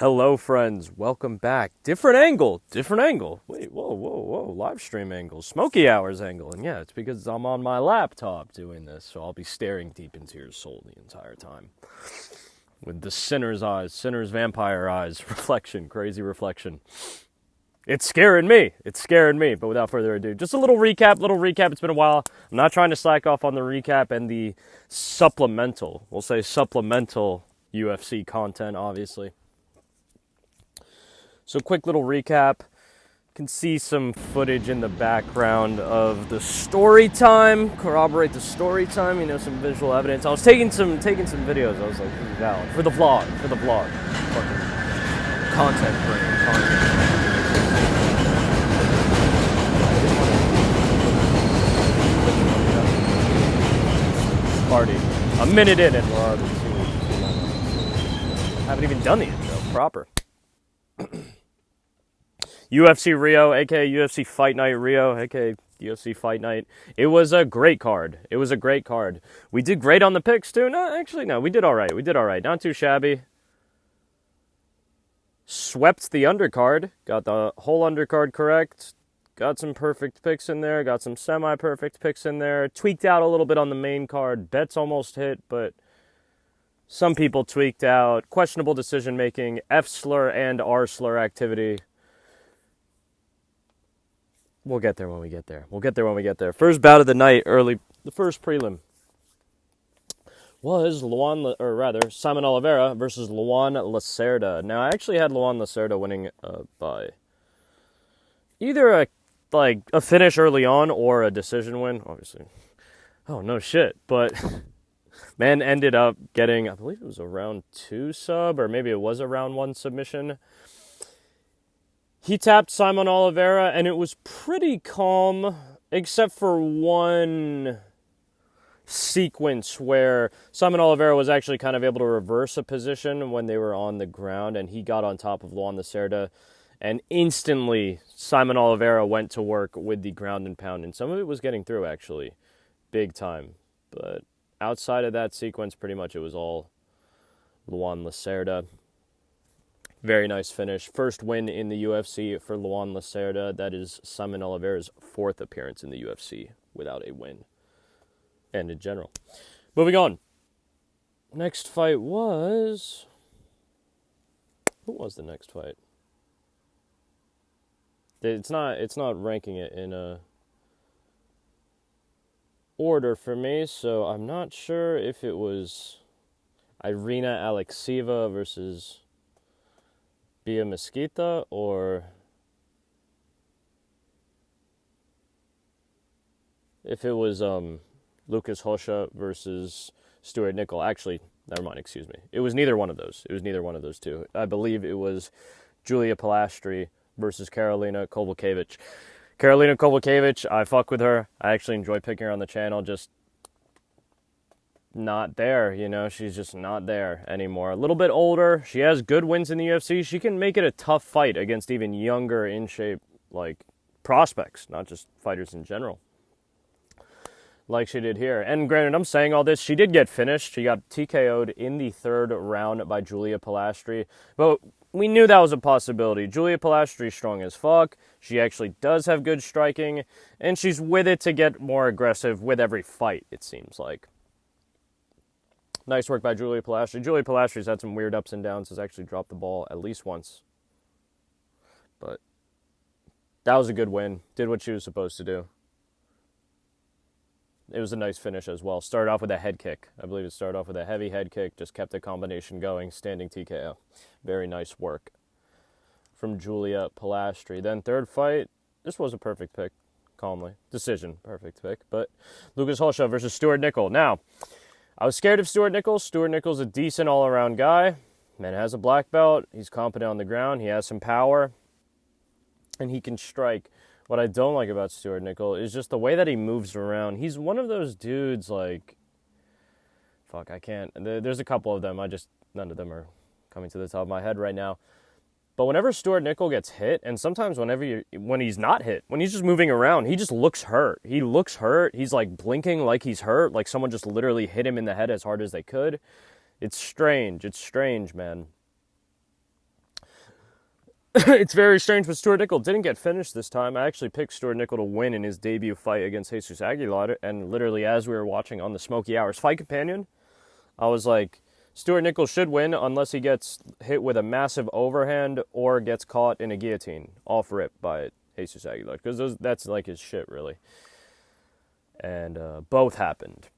Hello, friends. Welcome back. Different angle. Different angle. Wait, whoa. Live stream angle. Smoky Hours angle. And yeah, it's because I'm on my laptop doing this, so I'll be staring deep into your soul the entire time. With the sinner's eyes, sinner's vampire eyes. Reflection. Crazy reflection. It's scaring me. It's scaring me. But without further ado, just a little recap. It's been a while. I'm not trying to slack off on the recap and the supplemental. We'll say supplemental UFC content, obviously. So quick little recap. You can see some footage in the background of the story time. Corroborate the story time. Some visual evidence. I was taking some videos. I was like, this is valid for the vlog. Fucking content brain. Party. A minute in and we're already too long. Haven't even done the intro proper. UFC Rio, aka UFC Fight Night Rio, aka UFC Fight Night. It was a great card. We did great on the picks too. No, we did all right. Not too shabby. Swept the undercard. Got the whole undercard correct. Got some perfect picks in there. Got some semi-perfect picks in there. Tweaked out a little bit on the main card. Bets almost hit, but some people tweaked out. Questionable decision making. F slur and R slur activity. We'll get there when we get there. First bout of the night, the first prelim, was Simon Oliveira versus Luan Lacerda. Now, I actually had Luan Lacerda winning by either a finish early on or a decision win, obviously. Oh, no shit. But man ended up getting, I believe it was a round 2 sub, or maybe it was a round 1 submission. He tapped Simon Oliveira, and it was pretty calm, except for one sequence where Simon Oliveira was actually kind of able to reverse a position when they were on the ground, and he got on top of Luan Lacerda, and instantly Simon Oliveira went to work with the ground and pound, and some of it was getting through, actually, big time. But outside of that sequence, pretty much it was all Luan Lacerda. Very nice finish. First win in the UFC for Luan Lacerda. That is Simon Oliveira's 4th appearance in the UFC without a win. And in general. Moving on. Next fight was... Who was the next fight? It's not ranking it in a order for me, so I'm not sure if it was Irina Alekseeva versus Bia Mesquita, or if it was Lucas Rocha versus Stuart Nickel. Actually, never mind, excuse me. It was neither one of those. Two. I believe it was Julia Palastri versus Karolina Kowalkiewicz. Karolina Kowalkiewicz, I fuck with her. I actually enjoy picking her on the channel, just not there, she's just not there anymore. A little bit older. She has good wins in the UFC. She can make it a tough fight against even younger, in shape, prospects, not just fighters in general, like she did here. And granted, I'm saying all this, she did get finished. She got TKO'd in the 3rd round by Julia Palastri, but we knew that was a possibility. Julia Palastri's strong as fuck. She actually does have good striking, and she's with it to get more aggressive with every fight, it seems like. Nice work by Julia Palastri. Julia Palastri's had some weird ups and downs, has actually dropped the ball at least once. But that was a good win. Did what she was supposed to do. It was a nice finish as well. Started off with a head kick. I believe it started off with a heavy head kick, just kept the combination going, standing TKO. Very nice work from Julia Palastri. Then third fight, this was a perfect pick, calmly. Decision, perfect pick. But Lucas Rocha versus Stuart Nickel. Now, I was scared of Stuart Nickel. Stuart Nickel's a decent all-around guy. Man has a black belt. He's competent on the ground. He has some power. And he can strike. What I don't like about Stuart Nickel is just the way that he moves around. He's one of those dudes, I can't. There's a couple of them. None of them are coming to the top of my head right now. But whenever Stuart Nickel gets hit, and sometimes when he's not hit, when he's just moving around, he just looks hurt. He looks hurt. He's blinking like he's hurt, like someone just literally hit him in the head as hard as they could. It's strange. It's strange, man. It's very strange, but Stuart Nickel didn't get finished this time. I actually picked Stuart Nickel to win in his debut fight against Jesus Aguilar, and literally as we were watching on the Smoky Hours Fight Companion, I was like, Stuart Nickel should win unless he gets hit with a massive overhand or gets caught in a guillotine off rip by Jesus Aguilar, because that's like his shit, really. And both happened.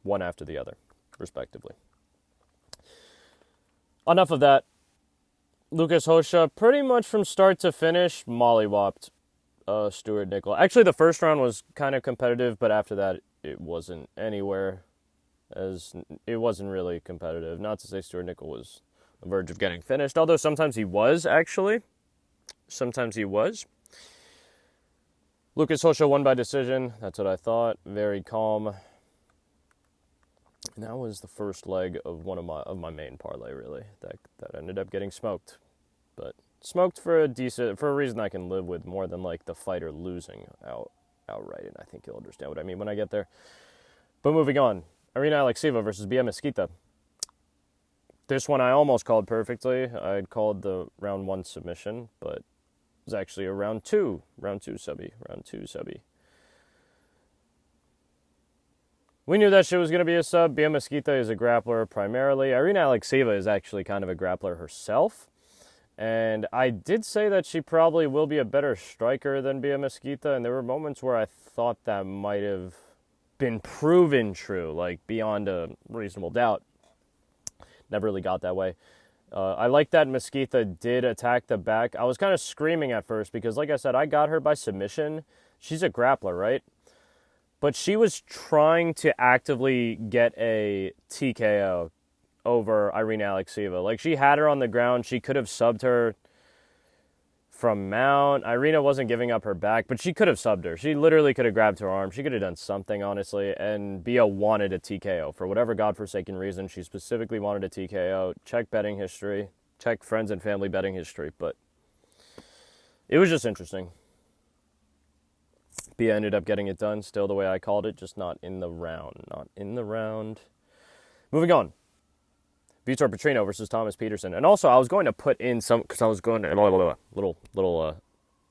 One after the other, respectively. Enough of that. Lucas Rocha, pretty much from start to finish, mollywopped Stuart Nickel. Actually, the first round was kind of competitive, but after that, it wasn't anywhere. It wasn't really competitive. Not to say Stuart Nickel was on the verge of getting finished, although sometimes he was, actually. Sometimes he was. Lucas Rocha won by decision. That's what I thought. Very calm. And that was the first leg of one of my main parlay, really. That ended up getting smoked. But smoked for a reason I can live with, more than like the fighter losing outright. And I think you'll understand what I mean when I get there. But moving on. Irina Alekseeva versus Bia Mesquita. This one I almost called perfectly. I had called the round 1 submission, but it was actually a round 2 subby. We knew that shit was going to be a sub. Bia Mesquita is a grappler primarily. Irina Alekseeva is actually kind of a grappler herself. And I did say that she probably will be a better striker than Bia Mesquita, and there were moments where I thought that might have been proven true, like beyond a reasonable doubt. Never really got that way. I like that Mesquita did attack the back. I was kind of screaming at first because, like I said, I got her by submission. She's a grappler, right? But she was trying to actively get a TKO over Irina Alekseeva. Like, she had her on the ground. She could have subbed her from mount. Irina wasn't giving up her back, but she could have subbed her. She literally could have grabbed her arm. She could have done something, honestly. And Bia wanted a TKO. For whatever godforsaken reason, she specifically wanted a TKO. Check betting history. Check friends and family betting history. But it was just interesting. Bia ended up getting it done, still the way I called it, just not in the round. Moving on. Vitor Petrino versus Thomas Peterson. And also, I was going to put in some, because I was going to, little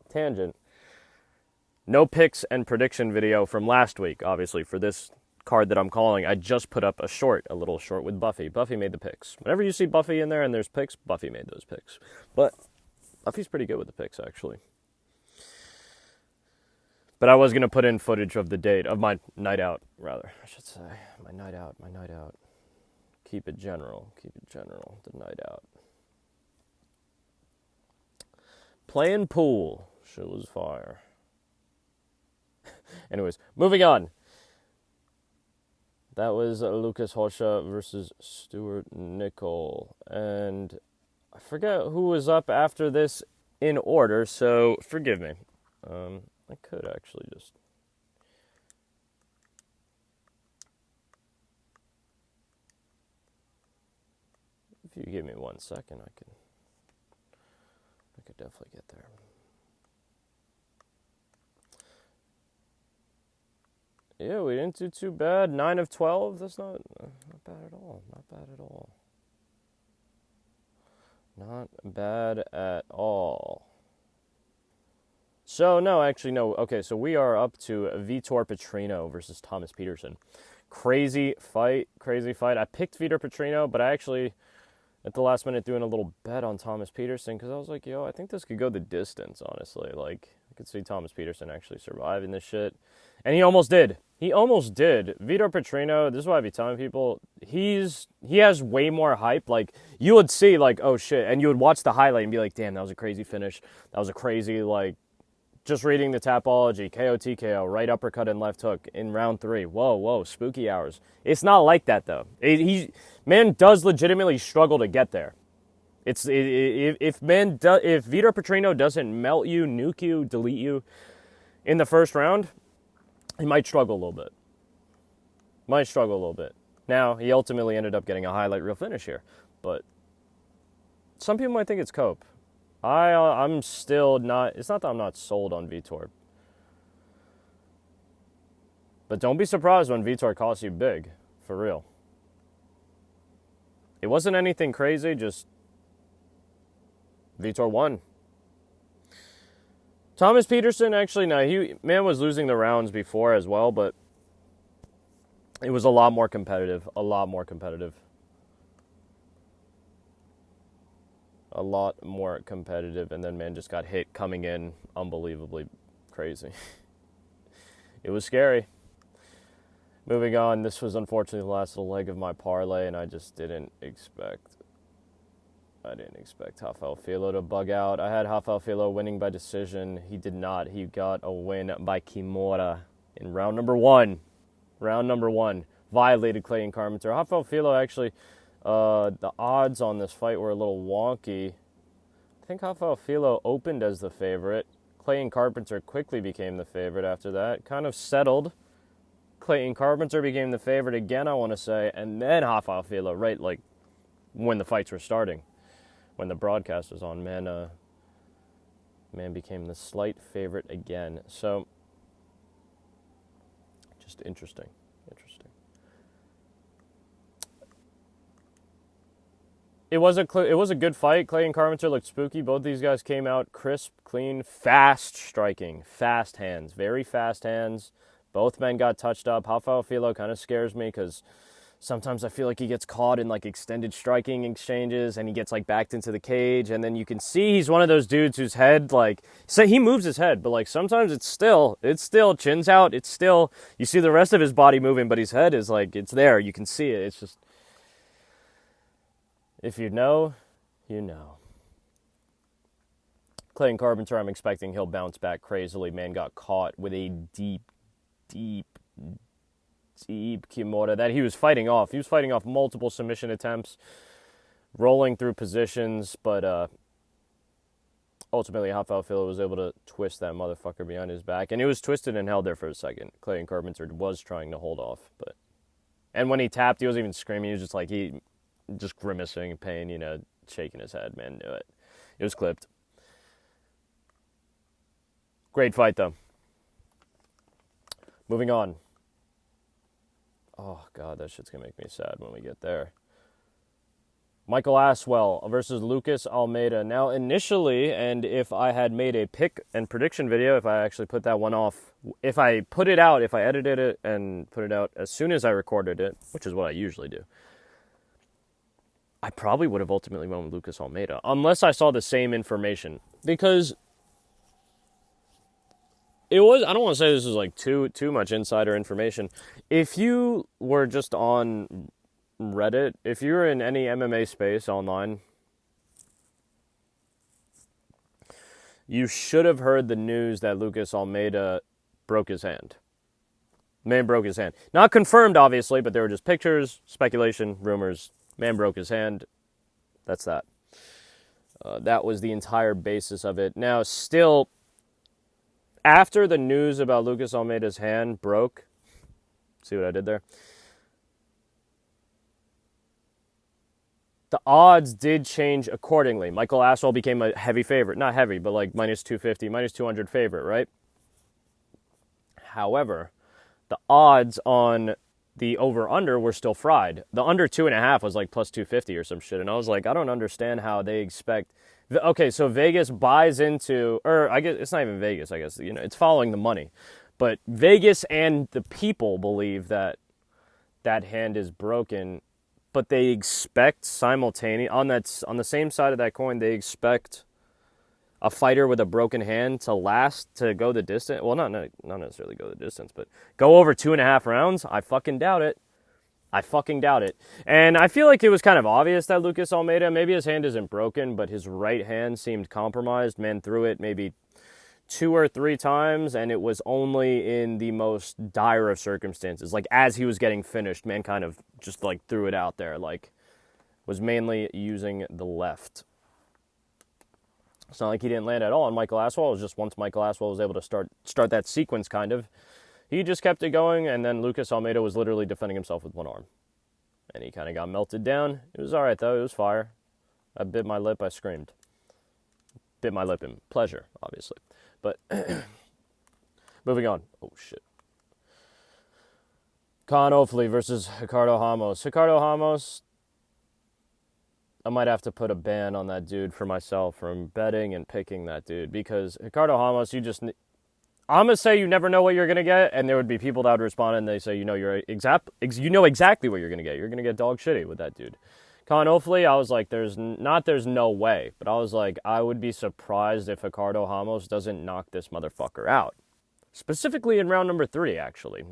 tangent. No picks and prediction video from last week, obviously, for this card that I'm calling. I just put up a little short with Buffy. Buffy made the picks. Whenever you see Buffy in there and there's picks, Buffy made those picks. But Buffy's pretty good with the picks, actually. But I was going to put in footage of the date, of my night out, rather, I should say. My night out. Keep it general, the night out. Playing pool, shit was fire. Anyways, moving on. That was Lucas Rocha versus Stuart Nickel. And I forget who was up after this in order, so forgive me. I could actually just... If you give me 1 second, I could definitely get there. Yeah, we didn't do too bad. 9 of 12. That's not bad at all. Not bad at all. So, no, actually, no. Okay, so we are up to Vitor Petrino versus Thomas Peterson. Crazy fight. I picked Vitor Petrino, but I actually, at the last minute, doing a little bet on Thomas Peterson because I was like, I think this could go the distance, honestly. Like, I could see Thomas Peterson actually surviving this shit. And he almost did. Vitor Petrino, this is what I be telling people, he has way more hype. Like, you would see, like, oh, shit, and you would watch the highlight and be like, damn, that was a crazy finish. That was a crazy, like, just reading the Tapology, KO, TKO, right uppercut and left hook in round 3. Whoa, spooky hours. It's not like that, though. Man does legitimately struggle to get there. If Vitor Petrino doesn't melt you, nuke you, delete you in the first round, he might struggle a little bit. Now, he ultimately ended up getting a highlight reel finish here, but some people might think it's Cope. I'm still not, it's not that I'm not sold on Vitor. But don't be surprised when Vitor costs you big, for real. It wasn't anything crazy, just Vitor won. Thomas Peterson, actually, no, man was losing the rounds before as well, but it was a lot more competitive. A lot more competitive. A lot more competitive, and then man just got hit coming in unbelievably crazy. It was scary. Moving on, this was unfortunately the last little leg of my parlay, and I just didn't expect Rafael Filo to bug out. I had Rafael Filo winning by decision. He did not. He got a win by Kimura in round number one. Round number one. Violated Clayton Carpenter. Rafael Filo actually, the odds on this fight were a little wonky. I think Rafael Filo opened as the favorite. Clayton Carpenter quickly became the favorite after that. Kind of settled. Clayton Carpenter became the favorite again, I want to say. And then Rafael Filo, right, like when the fights were starting. When the broadcast was on, man became the slight favorite again. So, just interesting. It was a good fight. Clayton Carpenter looked spooky. Both these guys came out crisp, clean, fast striking, fast hands, very fast hands. Both men got touched up. Rafael Filo kind of scares me because sometimes I feel like he gets caught in like extended striking exchanges and he gets like backed into the cage, and then you can see he's one of those dudes whose head he moves his head, but like sometimes it's still chin's out, it's still, you see the rest of his body moving, but his head is like, it's there, you can see it. It's just, if you know, you know. Clayton Carpenter, I'm expecting he'll bounce back crazily. Man got caught with a deep Kimura that he was fighting off. He was fighting off multiple submission attempts, rolling through positions, but ultimately Rafael Filo was able to twist that motherfucker behind his back, and it was twisted and held there for a second. Clayton Carpenter was trying to hold off, and when he tapped, he wasn't even screaming. He was just like, just grimacing in pain, shaking his head. Man knew it. It was clipped. Great fight, though. Moving on. Oh, God, that shit's going to make me sad when we get there. Michael Aswell versus Lucas Almeida. Now, initially, and if I had made a pick and prediction video, if I actually put that one off, if I edited it and put it out as soon as I recorded it, which is what I usually do, I probably would have ultimately went with Lucas Almeida, unless I saw the same information. Because it was, I don't want to say this is like too much insider information. If you were just on Reddit, if you were in any MMA space online, you should have heard the news that Lucas Almeida broke his hand. Man broke his hand. Not confirmed, obviously, but there were just pictures, speculation, rumors. Man broke his hand. That's that. That was the entire basis of it. Now, still, after the news about Lucas Almeida's hand broke, see what I did there? The odds did change accordingly. Michael Aswell became a heavy favorite. Not heavy, but like minus 250, minus 200 favorite, right? However, the odds on the over-under were still fried. The under 2.5 was like plus 250 or some shit. And I was like, I don't understand how they expect. Okay, so Vegas buys into, or I guess it's not even Vegas, I guess, it's following the money. But Vegas and the people believe that that hand is broken, but they expect simultaneously, on the same side of that coin, they expect a fighter with a broken hand to go the distance. Well, not necessarily go the distance, but go over 2.5 rounds. I fucking doubt it. And I feel like it was kind of obvious that Lucas Almeida, maybe his hand isn't broken, but his right hand seemed compromised. Man threw it maybe 2 or 3 times, and it was only in the most dire of circumstances. Like, as he was getting finished, man kind of just, like, threw it out there. Like, was mainly using the left. It's not like he didn't land at all on Michael Aswell. It was just once Michael Aswell was able to start that sequence, kind of, he just kept it going, and then Lucas Almeida was literally defending himself with one arm. And he kind of got melted down. It was all right, though. It was fire. I bit my lip. I screamed. Bit my lip in pleasure, obviously. But moving on. Oh, shit. Khan Ofli versus Ricardo Ramos. Ricardo Ramos, I might have to put a ban on that dude for myself from betting and picking that dude, because Ricardo Ramos, I'm gonna say you never know what you're gonna get, and there would be people that would respond and they say, you know exactly what you're gonna get. You're gonna get dog shitty with that dude. Con Ofli, I was like, there's no way, but I was like, I would be surprised if Ricardo Ramos doesn't knock this motherfucker out. Specifically in round number 3, actually.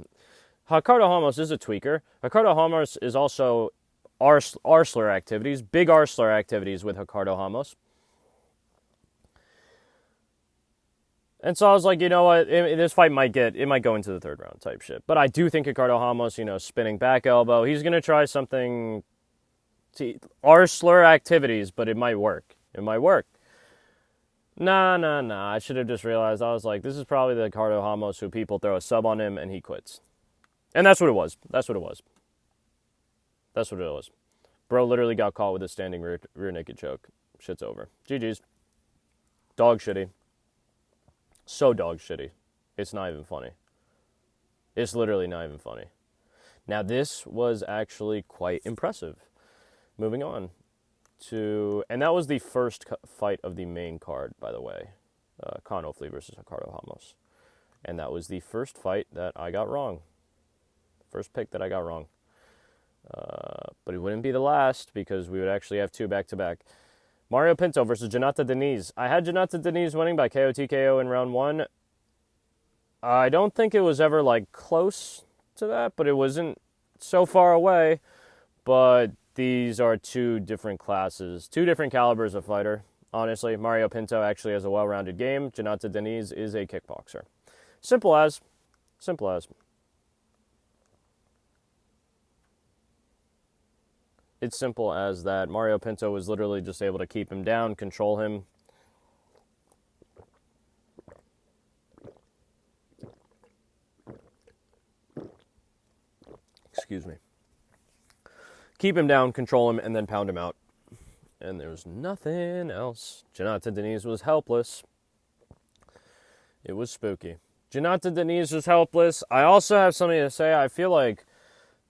Ricardo Ramos is a tweaker. Ricardo Ramos is also Arsler activities, big Arsler activities with Ricardo Ramos. And so I was like, you know what, this fight might go into the 3rd round type shit. But I do think Ricardo Ramos, spinning back elbow, he's going to try something, Arsler activities, but it might work. Nah. I should have just realized. I was like, this is probably the Ricardo Ramos who people throw a sub on him and he quits. And that's what it was. Bro literally got caught with a standing rear naked choke. Shit's over. GG's. Dog shitty. So dog shitty. It's not even funny. It's literally not even funny. Now, this was actually quite impressive. Moving on to... And that was the first fight of the main card, by the way. Con Ofli versus Ricardo Ramos. And that was the first fight that I got wrong. First pick that I got wrong. But it wouldn't be the last, because we would actually have 2 back-to-back. Mario Pinto versus Jonata Diniz. I had Jonata Diniz winning by KO TKO in round 1. I don't think it was ever, close to that, but it wasn't so far away. But these are 2 different classes, 2 different calibers of fighter. Honestly, Mario Pinto actually has a well-rounded game. Jonata Diniz is a kickboxer. Simple as. It's simple as that. Mario Pinto was literally just able to keep him down, control him. Excuse me. Keep him down, control him, and then pound him out. And there was nothing else. Jonata Diniz was helpless. It was spooky. Jonata Diniz was helpless. I also have something to say. I feel like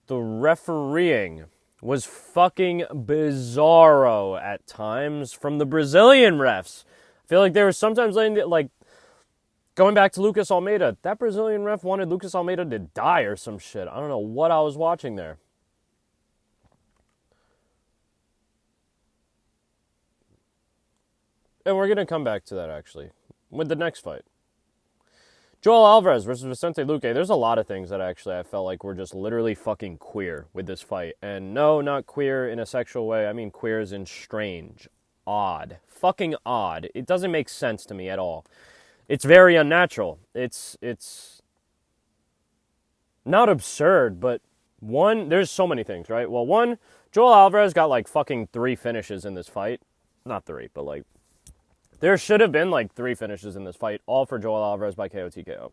the refereeing was fucking bizarro at times from the Brazilian refs. I feel like they were sometimes letting, going back to Lucas Almeida, that Brazilian ref wanted Lucas Almeida to die or some shit. I don't know what I was watching there. And we're going to come back to that, actually, with the next fight. Joel Alvarez versus Vicente Luque. There's a lot of things that I felt like were just literally fucking queer with this fight. And no, not queer in a sexual way. I mean queer as in strange, odd, fucking odd. It doesn't make sense to me at all. It's very unnatural. It's not absurd, but there's so many things, right? Well, one, Joel Alvarez got fucking 3 finishes in this fight. Not 3, but there should have been 3 finishes in this fight, all for Joel Alvarez by KO TKO.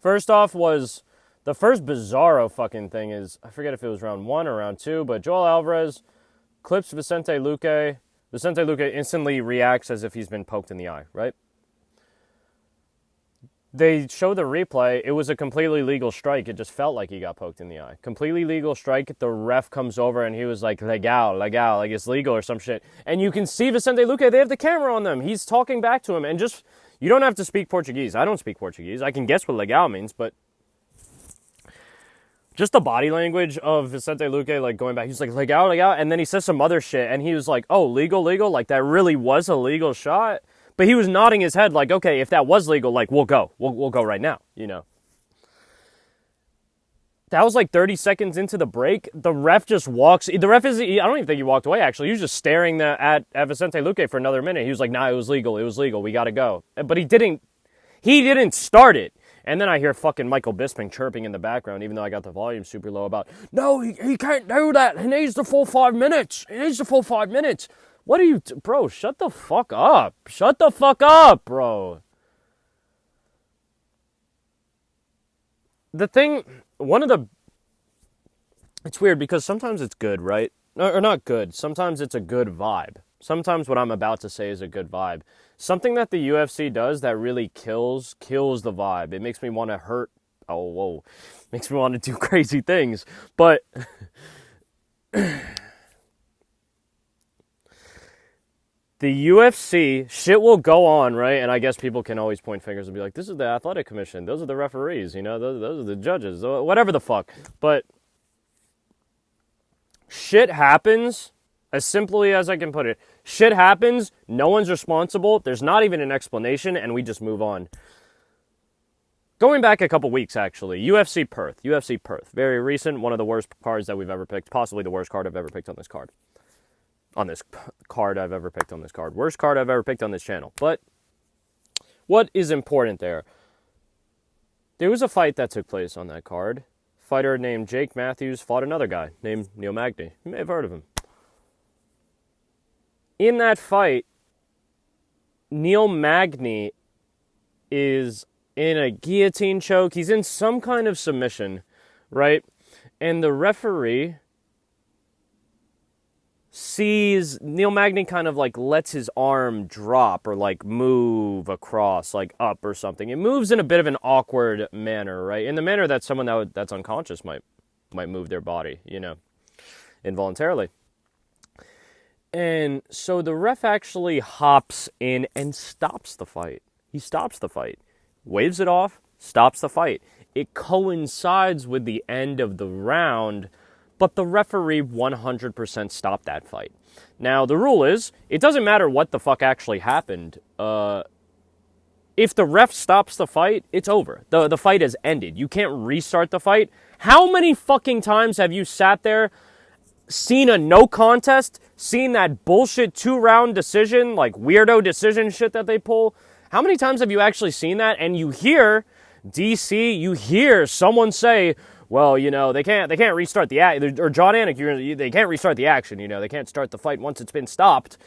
First off was, the first bizarro fucking thing is, I forget if it was round 1 or round 2, but Joel Alvarez clips Vicente Luque. Vicente Luque instantly reacts as if he's been poked in the eye, right? They show the replay. It was a completely legal strike. It just felt like he got poked in the eye. Completely legal strike. The ref comes over and he was like, legal, like it's legal or some shit. And you can see Vicente Luque, they have the camera on them. He's talking back to him. And just, you don't have to speak Portuguese. I don't speak Portuguese. I can guess what legal means, but just the body language of Vicente Luque, going back. He's like, legal. And then he says some other shit. And he was like, oh, legal. Like that really was a legal shot. But he was nodding his head like, okay, if that was legal, we'll go. We'll go right now, That was 30 seconds into the break. The ref just walks. I don't even think he walked away, actually. He was just staring at Vicente Luque for another minute. He was like, nah, it was legal. We got to go. But he didn't start it. And then I hear fucking Michael Bisping chirping in the background, even though I got the volume super low about, no, he can't do that. He needs the full 5 minutes. What are you... Bro, shut the fuck up. Bro. It's weird because sometimes it's good, right? Or not good. Sometimes it's a good vibe. Sometimes what I'm about to say is a good vibe. Something that the UFC does that really kills the vibe. It makes me want to hurt... Oh, whoa. Makes me want to do crazy things. But... The UFC, shit will go on, right? And I guess people can always point fingers and be like, this is the athletic commission. Those are the referees, those are the judges, whatever the fuck. But shit happens, as simply as I can put it. Shit happens, no one's responsible, there's not even an explanation, and we just move on. Going back a couple weeks, actually, UFC Perth, very recent, one of the worst cards that we've ever picked, possibly the worst card I've ever picked on this card. Worst card I've ever picked on this channel. But what is important there? There was a fight that took place on that card. Fighter named Jake Matthews fought another guy named Neil Magny. You may have heard of him. In that fight, Neil Magny is in a guillotine choke. He's in some kind of submission, right? And the referee sees Neil Magny kind of like lets his arm drop or like move across, like up or something. It moves in a bit of an awkward manner, right? In the manner that someone that's unconscious might move their body, involuntarily. And so the ref actually hops in and stops the fight. He stops the fight, waves it off, stops the fight. It coincides with the end of the round, but the referee 100% stopped that fight. Now, the rule is, it doesn't matter what the fuck actually happened. If the ref stops the fight, it's over. The fight has ended. You can't restart the fight. How many fucking times have you sat there, seen a no contest, seen that bullshit 2-round decision, like weirdo decision shit that they pull? How many times have you actually seen that? And you hear DC, you hear someone say, well, they can't restart the act, or John Anik, they can't restart the action, they can't start the fight once it's been stopped.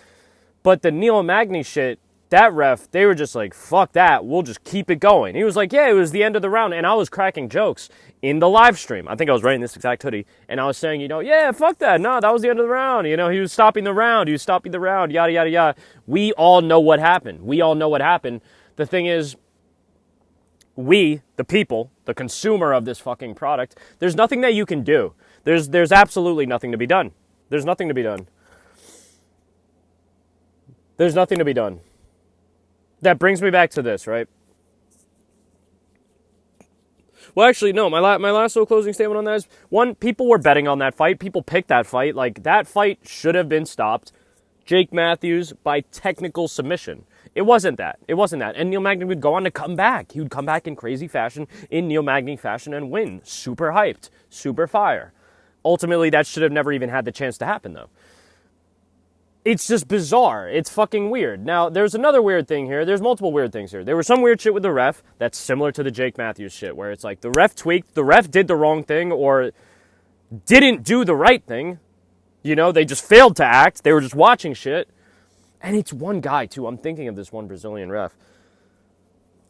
But the Neil Magny shit, that ref, they were just like, fuck that, we'll just keep it going. He was like, yeah, it was the end of the round, and I was cracking jokes in the live stream. I think I was wearing this exact hoodie, and I was saying, yeah, fuck that, no, that was the end of the round, he was stopping the round, yada, yada, yada. We all know what happened. The thing is, we, the people, the consumer of this fucking product, there's nothing that you can do. There's absolutely nothing to be done. There's nothing to be done. That brings me back to this, right? Well, actually, no, my last little closing statement on that is, one, people were betting on that fight. People picked that fight. Like, that fight should have been stopped. Jake Matthews by technical submission. It wasn't that. And Neil Magny would go on to come back. He would come back in crazy fashion, in Neil Magny fashion, and win. Super hyped. Super fire. Ultimately, that should have never even had the chance to happen, though. It's just bizarre. It's fucking weird. Now, there's another weird thing here. There's multiple weird things here. There was some weird shit with the ref that's similar to the Jake Matthews shit, where it's like the ref tweaked, the ref did the wrong thing, or didn't do the right thing. They just failed to act. They were just watching shit. And it's one guy, too. I'm thinking of this one Brazilian ref.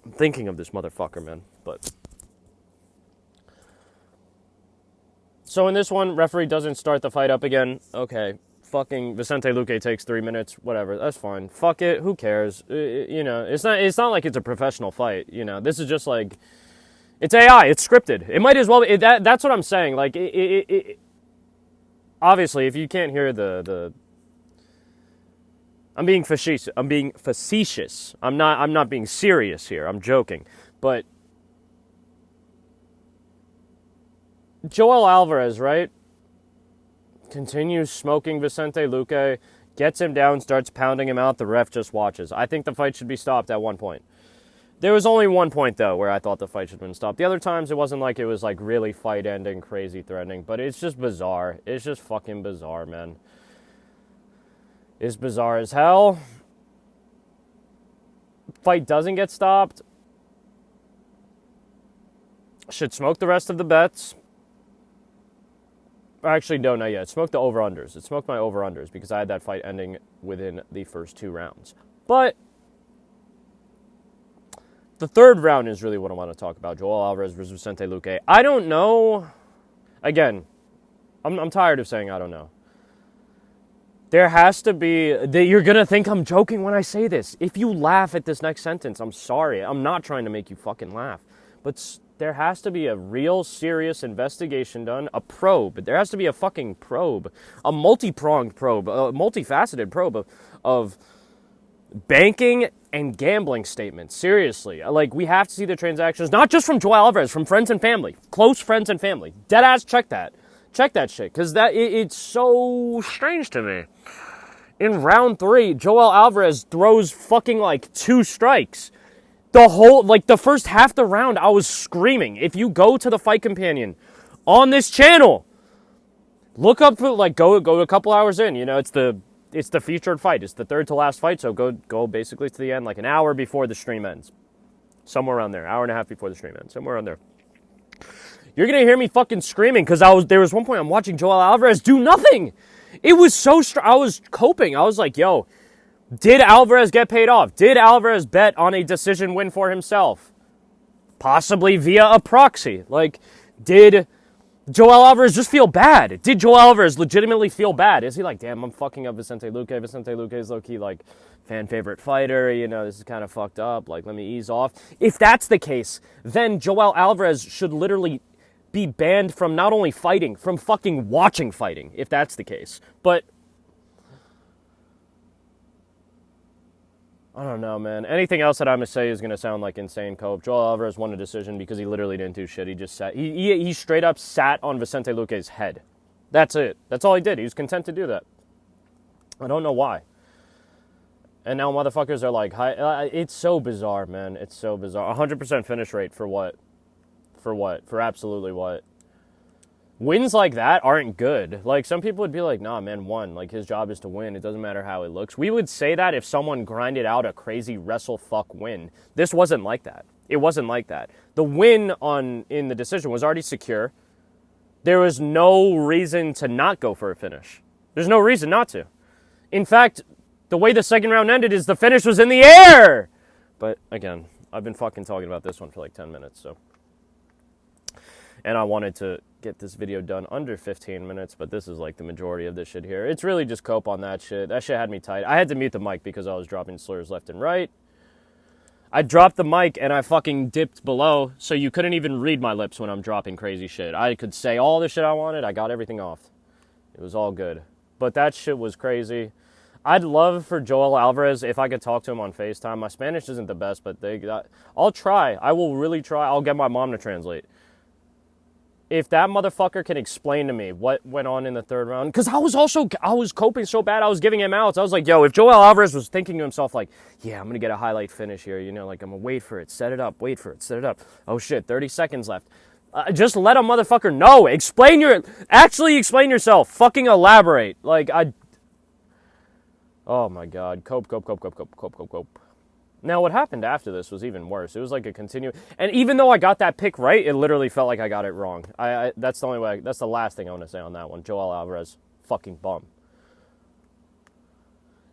I'm thinking of this motherfucker, man. But so in this one, referee doesn't start the fight up again. Okay. Fucking Vicente Luque takes 3 minutes. Whatever. That's fine. Fuck it. Who cares? It's not like it's a professional fight. This is just like, it's AI. It's scripted. It might as well be. That's what I'm saying. Like, obviously, if you can't hear the I'm being facetious. I'm not being serious here. I'm joking. But Joel Alvarez, right? Continues smoking Vicente Luque, gets him down, starts pounding him out. The ref just watches. I think the fight should be stopped at one point. There was only one point, though, where I thought the fight should have been stopped. The other times, it wasn't like it was like really fight-ending, crazy threatening. But it's just bizarre. It's just fucking bizarre, man. It's bizarre as hell. Fight doesn't get stopped. Should smoke the rest of the bets. Actually, no, not yet. Smoke the over-unders. It smoked my over-unders because I had that fight ending within the first 2 rounds. But the third round is really what I want to talk about. Joel Alvarez versus Vicente Luque. I don't know. Again, I'm tired of saying I don't know. There has to be, you're going to think I'm joking when I say this. If you laugh at this next sentence, I'm sorry. I'm not trying to make you fucking laugh. But there has to be a real serious investigation done, a probe. There has to be a fucking probe, a multi-pronged probe, a multifaceted probe of banking and gambling statements. Seriously. Like, we have to see the transactions, not just from Joel Alvarez, from friends and family. Close friends and family. Deadass, check that. Check that shit, because it's so strange to me. In round 3, Joel Alvarez throws fucking, like, 2 strikes. The first half the round, I was screaming. If you go to the Fight Companion on this channel, look up, go a couple hours in. You know, it's the featured fight. It's the third to last fight, so go basically to the end, like an hour before the stream ends. Somewhere around there. Hour and a half before the stream ends. Somewhere around there. You're going to hear me fucking screaming, because there was one point I'm watching Joel Alvarez do nothing. It was so I was coping. I was like, yo, did Alvarez get paid off? Did Alvarez bet on a decision win for himself? Possibly via a proxy. Like, did Joel Alvarez just feel bad? Did Joel Alvarez legitimately feel bad? Is he like, damn, I'm fucking up Vicente Luque. Vicente Luque is low-key, like, fan favorite fighter. You know, this is kind of fucked up. Like, let me ease off. If that's the case, then Joel Alvarez should literally be banned from not only fighting, from fucking watching fighting, if that's the case. But I don't know, man. Anything else that I'm going to say is going to sound like insane cope. Joel Alvarez won a decision because he literally didn't do shit. He just sat. He straight up sat on Vicente Luque's head. That's it. That's all he did. He was content to do that. I don't know why. And now motherfuckers are like, it's so bizarre, man. It's so bizarre. 100% finish rate for what? For what? For absolutely what? Wins like that aren't good. Like, some people would be like, nah, man, won. Like, his job is to win. It doesn't matter how it looks. We would say that if someone grinded out a crazy wrestle fuck win. This wasn't like that. It wasn't like that. The win in the decision was already secure. There was no reason to not go for a finish. There's no reason not to. In fact, the way the second round ended is the finish was in the air. But, again, I've been fucking talking about this one for like 10 minutes, so. And I wanted to get this video done under 15 minutes, but this is like the majority of this shit here. It's really just cope on that shit. That shit had me tight. I had to mute the mic because I was dropping slurs left and right. I dropped the mic and I fucking dipped below, so you couldn't even read my lips when I'm dropping crazy shit. I could say all the shit I wanted. I got everything off. It was all good. But that shit was crazy. I'd love for Joel Alvarez, if I could talk to him on FaceTime. My Spanish isn't the best, but I'll try. I will really try. I'll get my mom to translate. If that motherfucker can explain to me what went on in the third round, because I was coping so bad, I was giving him outs. I was like, yo, if Joel Alvarez was thinking to himself, like, yeah, I'm going to get a highlight finish here, you know, like, I'm going to wait for it, set it up. Oh, shit, 30 seconds left. Just let a motherfucker know. Actually explain yourself. Fucking elaborate. Like, oh, my God. Cope. Now, what happened after this was even worse. It was like a and even though I got that pick right, it literally felt like I got it wrong. That's the only way. That's the last thing I want to say on that one. Joel Alvarez, fucking bum.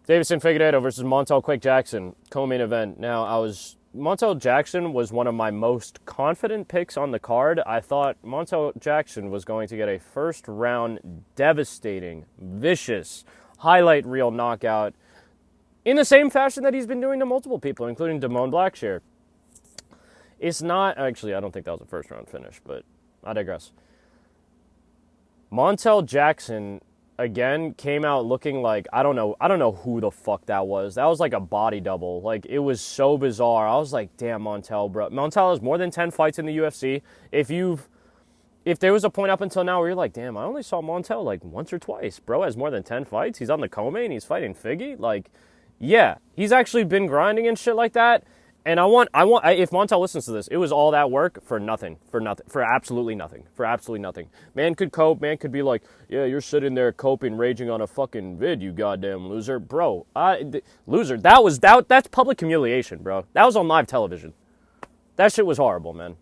Davison Figueiredo versus Montel Quick Jackson, co-main event. Now, Montel Jackson was one of my most confident picks on the card. I thought Montel Jackson was going to get a first round devastating, vicious, highlight reel knockout in the same fashion that he's been doing to multiple people, including Damone Blackshear. It's not, actually, I don't think that was a first round finish, but I digress. Montel Jackson, again, came out looking like, I don't know who the fuck that was. That was like a body double. Like, it was so bizarre. I was like, damn, Montel, bro. Montel has more than 10 fights in the UFC. If there was a point up until now where you're like, damn, I only saw Montel like once or twice. Bro has more than 10 fights. He's on the co-main. He's fighting Figgy. Like, yeah, he's actually been grinding and shit like that. And if Montel listens to this, it was all that work for nothing, for absolutely nothing. Man could cope, man could be like, yeah, you're sitting there coping, raging on a fucking vid, you goddamn loser. Bro, loser, that's public humiliation, bro. That was on live television. That shit was horrible, man.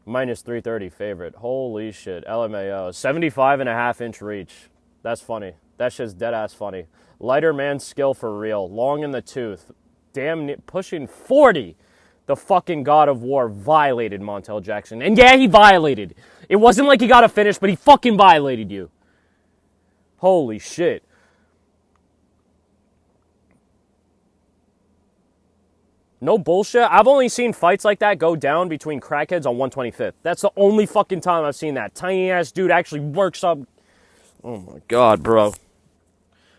Minus 330 favorite. Holy shit, LMAO. 75.5-inch reach. That's funny. That shit's dead-ass funny. Lighter man skill for real. Long in the tooth. Damn, pushing 40. The fucking God of War violated Montel Jackson. And yeah, he violated. It wasn't like he got a finish, but he fucking violated you. Holy shit. No bullshit. I've only seen fights like that go down between crackheads on 125th. That's the only fucking time I've seen that. Tiny ass dude actually works up. Oh my God, bro.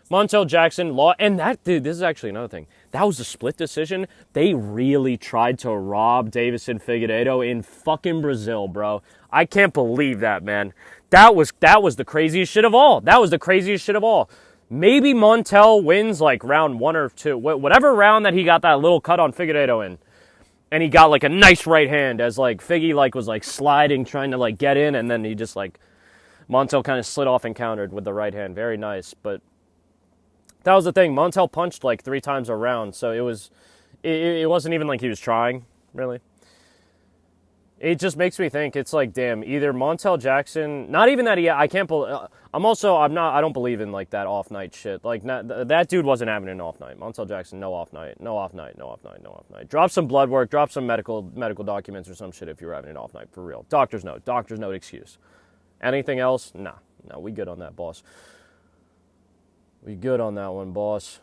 Montel Jackson lost, and that, dude, this is actually another thing. That was a split decision. They really tried to rob Deiveson Figueiredo in fucking Brazil, bro. I can't believe that, man. That was the craziest shit of all. That was the craziest shit of all. Maybe Montel wins like round 1 or 2, whatever round that he got that little cut on Figueiredo in. And he got like a nice right hand as like Figgy like was like sliding, trying to like get in, and then he just like, Montel kind of slid off and countered with the right hand. Very nice, but that was the thing. Montel punched like 3 times a round, so it wasn't even like he was trying, really. It just makes me think, it's like, damn, either Montel Jackson, not even that I don't believe in like that off night shit. Like that dude wasn't having an off night. Montel Jackson, no off night. Drop some blood work, drop some medical documents or some shit if you're having an off night, for real. Doctor's note excuse. Anything else? Nah, we good on that, boss. We good on that one, boss.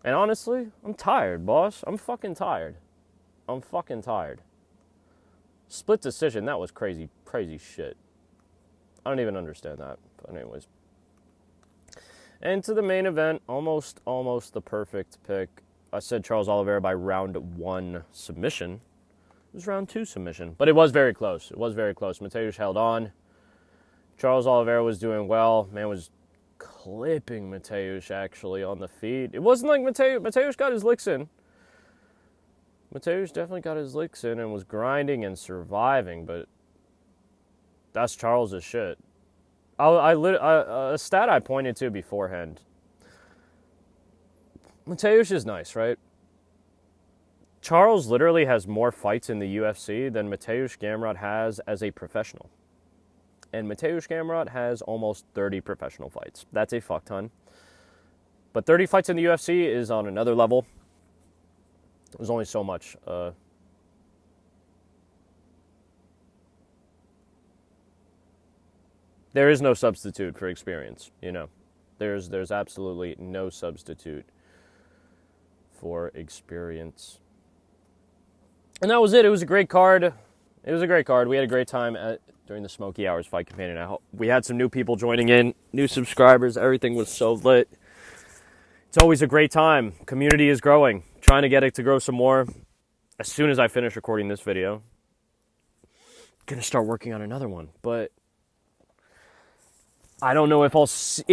And honestly, I'm tired, boss. I'm fucking tired. Split decision, that was crazy shit. I don't even understand that. But anyways. And to the main event, almost the perfect pick. I said Charles Oliveira by round 1 submission. It was round 2 submission. But it was very close. Mateusz held on. Charles Oliveira was doing well. Man was clipping Mateusz actually on the feet. It wasn't like Mateusz got his licks in. Mateusz definitely got his licks in and was grinding and surviving, but that's Charles' shit. A stat I pointed to beforehand. Mateusz is nice, right? Charles literally has more fights in the UFC than Mateusz Gamrot has as a professional. And Mateusz Gamrot has almost 30 professional fights. That's a fuck ton. But 30 fights in the UFC is on another level. There's only so much. There is no substitute for experience, you know. There's absolutely no substitute for experience. And that was it. It was a great card. We had a great time during the Smoky Hours Fight Companion. We had some new people joining in, new subscribers. Everything was so lit. It's always a great time. Community is growing. Trying to get it to grow some more. As soon as I finish recording this video, gonna start working on another one. But I don't know if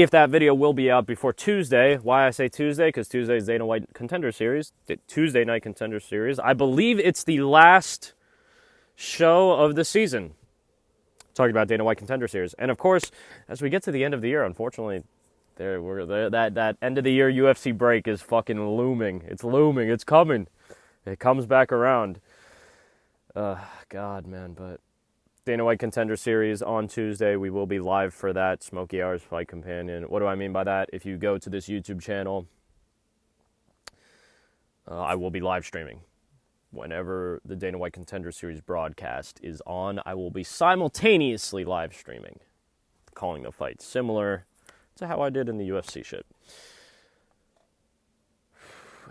that video will be out before Tuesday. Why I say Tuesday? Because Tuesday is Dana White Contender Series. The Tuesday Night Contender Series. I believe it's the last show of the season. Talking about Dana White Contender Series. And of course, as we get to the end of the year, unfortunately, that end of the year UFC break is fucking looming. It's looming. It's coming. It comes back around. God, man. But Dana White Contender Series on Tuesday. We will be live for that. Smoky Hours Fight Companion. What do I mean by that? If you go to this YouTube channel, I will be live streaming. Whenever the Dana White Contender Series broadcast is on, I will be simultaneously live streaming, calling the fight, similar to how I did in the UFC shit.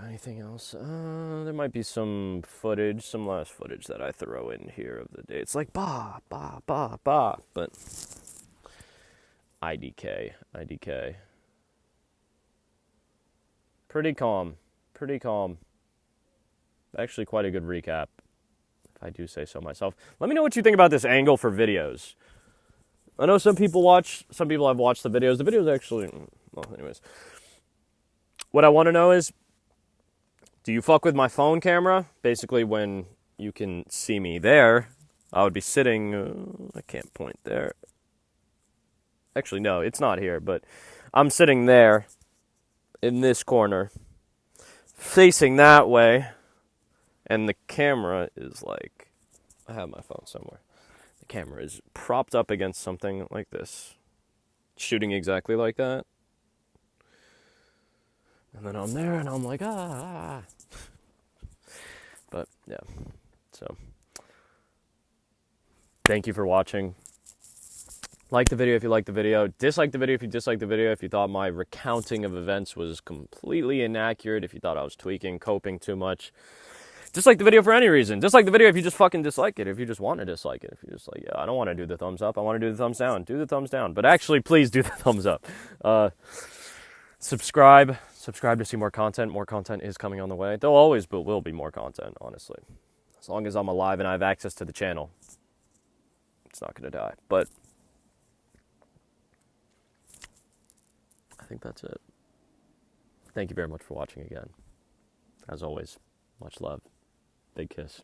Anything else? There might be some last footage that I throw in here of the day. It's like, but IDK. Pretty calm. Actually, quite a good recap, if I do say so myself. Let me know what you think about this angle for videos. I know some people have watched the videos. The videos actually, well, anyways. What I want to know is, do you fuck with my phone camera? Basically, when you can see me there, I would be sitting, I can't point there. Actually, no, it's not here, but I'm sitting there in this corner, facing that way. And the camera is like, I have my phone somewhere. The camera is propped up against something like this, shooting exactly like that. And then I'm there and I'm like, ah. But yeah, so thank you for watching. Like the video if you liked the video. Dislike the video if you disliked the video. If you thought my recounting of events was completely inaccurate. If you thought I was tweaking, coping too much. Dislike the video for any reason. Dislike the video if you just fucking dislike it. If you just want to dislike it. If you're just like, yeah, I don't want to do the thumbs up. I want to do the thumbs down. Do the thumbs down. But actually, please do the thumbs up. Subscribe. Subscribe to see more content. More content is coming on the way. There always will be more content, honestly. As long as I'm alive and I have access to the channel, it's not going to die. But I think that's it. Thank you very much for watching again. As always, much love. Big kiss.